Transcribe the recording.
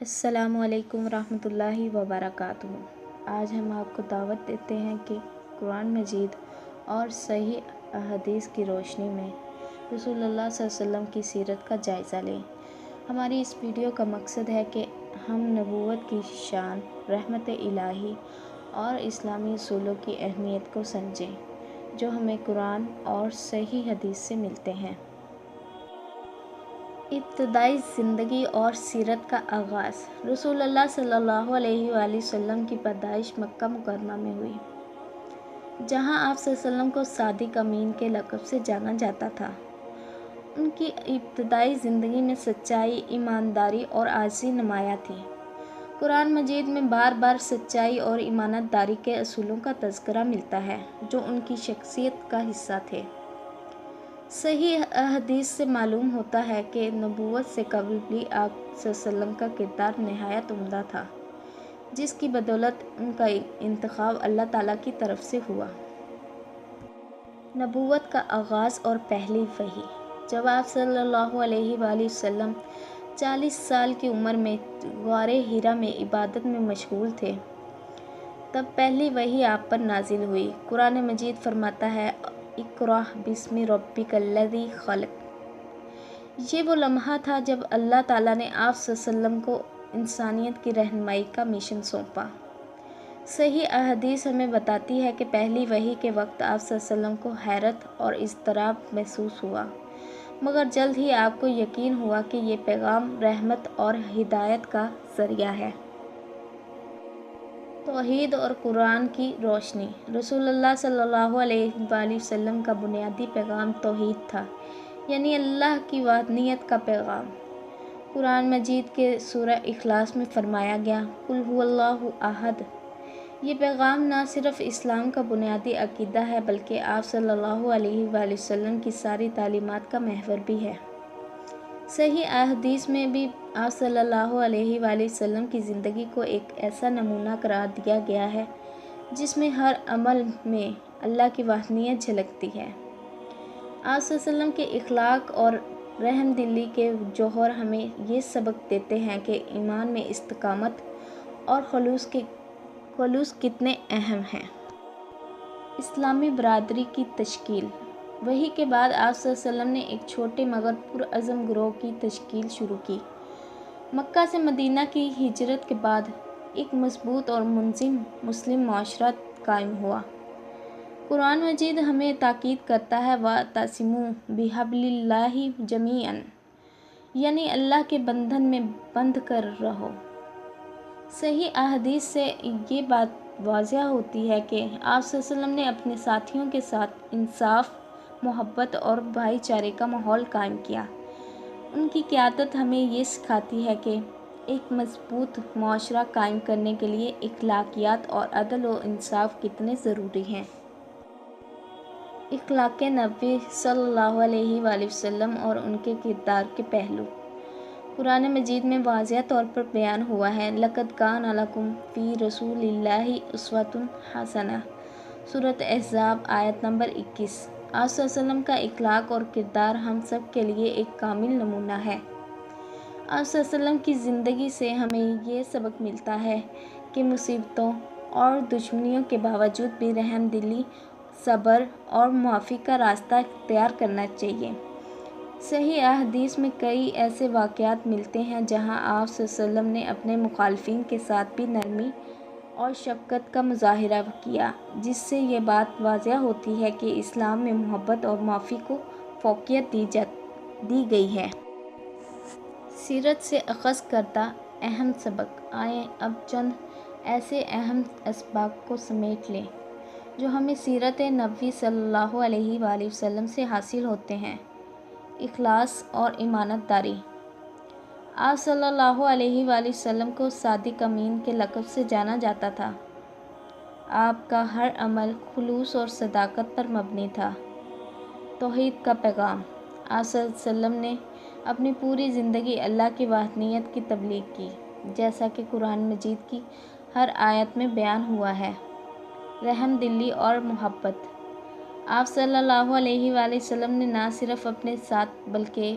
السلام علیکم ورحمۃ اللہ وبرکاتہ۔ آج ہم آپ کو دعوت دیتے ہیں کہ قرآن مجید اور صحیح احادیث کی روشنی میں رسول اللہ صلی اللہ علیہ وسلم کی سیرت کا جائزہ لیں۔ ہماری اس ویڈیو کا مقصد ہے کہ ہم نبوت کی شان، رحمت الہی اور اسلامی اصولوں کی اہمیت کو سمجھیں جو ہمیں قرآن اور صحیح حدیث سے ملتے ہیں۔ ابتدائی زندگی اور سیرت کا آغاز۔ رسول اللہ صلی اللہ علیہ وآلہ وسلم کی پیدائش مکہ مکرمہ میں ہوئی، جہاں آپ صلی اللہ علیہ وسلم کو صادق امین کے لقب سے جانا جاتا تھا۔ ان کی ابتدائی زندگی میں سچائی، ایمانداری اور عاجزی نمایاں تھی۔ قرآن مجید میں بار بار سچائی اور امانت داری کے اصولوں کا تذکرہ ملتا ہے جو ان کی شخصیت کا حصہ تھے۔ صحیح احادیث سے معلوم ہوتا ہے کہ نبوت سے قبل بھی آپ صلی اللہ علیہ وسلم کا کردار نہایت عمدہ تھا، جس کی بدولت ان کا انتخاب اللہ تعالیٰ کی طرف سے ہوا۔ نبوت کا آغاز اور پہلی وحی۔ جب آپ صلی اللہ علیہ وآلہ وسلم 40 سال کی عمر میں غار حرا میں عبادت میں مشغول تھے، تب پہلی وحی آپ پر نازل ہوئی۔ قرآن مجید فرماتا ہے، اقرأ بسم ربک الذی خلق۔ یہ وہ لمحہ تھا جب اللہ تعالیٰ نے آپ صلی اللہ علیہ وسلم کو انسانیت کی رہنمائی کا مشن سونپا۔ صحیح احادیث ہمیں بتاتی ہے کہ پہلی وحی کے وقت آپ صلی اللہ علیہ وسلم کو حیرت اور اضطراب محسوس ہوا، مگر جلد ہی آپ کو یقین ہوا کہ یہ پیغام رحمت اور ہدایت کا ذریعہ ہے۔ توحید اور قرآن کی روشنی۔ رسول اللہ صلی اللہ علیہ وآلہ وسلم کا بنیادی پیغام توحید تھا، یعنی اللہ کی وحدانیت کا پیغام۔ قرآن مجید کے سورہ اخلاص میں فرمایا گیا، قل ھو اللہ احد۔ یہ پیغام نہ صرف اسلام کا بنیادی عقیدہ ہے بلکہ آپ صلی اللہ علیہ وآلہ وسلم کی ساری تعلیمات کا محور بھی ہے۔ صحیح احادیث میں بھی آپ صلی اللہ علیہ وآلہ وسلم کی زندگی کو ایک ایسا نمونہ قرار دیا گیا ہے جس میں ہر عمل میں اللہ کی وحدانیت جھلکتی ہے۔ آپ صلی اللہ علیہ وسلم کے اخلاق اور رحم دلی کے جوہر ہمیں یہ سبق دیتے ہیں کہ ایمان میں استقامت اور خلوص کتنے اہم ہیں۔ اسلامی برادری کی تشکیل۔ وحی کے بعد آپ صلی اللہ علیہ وسلم نے ایک چھوٹے مگر پرعزم گروہ کی تشکیل شروع کی۔ مکہ سے مدینہ کی ہجرت کے بعد ایک مضبوط اور منظم مسلم معاشرہ قائم ہوا۔ قرآن مجید ہمیں تاکید کرتا ہے، وَاعْتَصِمُوا بِحَبْلِ اللَّهِ جَمِيعًا، یعنی اللہ کے بندھن میں بندھ کر رہو۔ صحیح احادیث سے یہ بات واضح ہوتی ہے کہ آپ صلی اللہ علیہ وسلم نے اپنے ساتھیوں کے ساتھ انصاف، محبت اور بھائی چارے کا ماحول قائم کیا۔ ان کی قیادت ہمیں یہ سکھاتی ہے کہ ایک مضبوط معاشرہ قائم کرنے کے لیے اخلاقیات اور عدل و انصاف کتنے ضروری ہیں۔ اخلاق نبی صلی اللہ علیہ وآلہ وسلم اور ان کے کردار کے پہلو۔ قرآن مجید میں واضح طور پر بیان ہوا ہے، لَقَدْ كَانَ لَكُمْ فِي رَسُولِ اللَّهِ أُسْوَةٌ حَسَنَةٌ۔ سورۃ احزاب آیت نمبر 21۔ آپ صلی اللہ علیہ وسلم کا اخلاق اور کردار ہم سب کے لیے ایک کامل نمونہ ہے۔ آپ صلی اللہ علیہ وسلم کی زندگی سے ہمیں یہ سبق ملتا ہے کہ مصیبتوں اور دشواریوں کے باوجود بھی رحم دلی، صبر اور معافی کا راستہ اختیار کرنا چاہیے۔ صحیح احادیث میں کئی ایسے واقعات ملتے ہیں جہاں آپ صلی اللہ علیہ وسلم نے اپنے مخالفین کے ساتھ بھی نرمی اور شفقت کا مظاہرہ کیا، جس سے یہ بات واضح ہوتی ہے کہ اسلام میں محبت اور معافی کو فوقیت دی گئی ہے۔ سیرت سے اخذ کردہ اہم سبق۔ آئیں اب چند ایسے اہم اسباق کو سمیٹ لیں جو ہمیں سیرت نبوی صلی اللہ علیہ وآلہ وسلم سے حاصل ہوتے ہیں۔ اخلاص اور امانت داری۔ آپ صلی اللہ علیہ وآلہ وسلم کو صادق امین کے لقب سے جانا جاتا تھا۔ آپ کا ہر عمل خلوص اور صداقت پر مبنی تھا۔ توحید کا پیغام۔ آپ صلی اللہ علیہ وسلم نے اپنی پوری زندگی اللہ کی وحدانیت کی تبلیغ کی، جیسا کہ قرآن مجید کی ہر آیت میں بیان ہوا ہے۔ رحم دلی اور محبت۔ آپ صلی اللہ علیہ وآلہ وسلم نے نہ صرف اپنے ساتھ بلکہ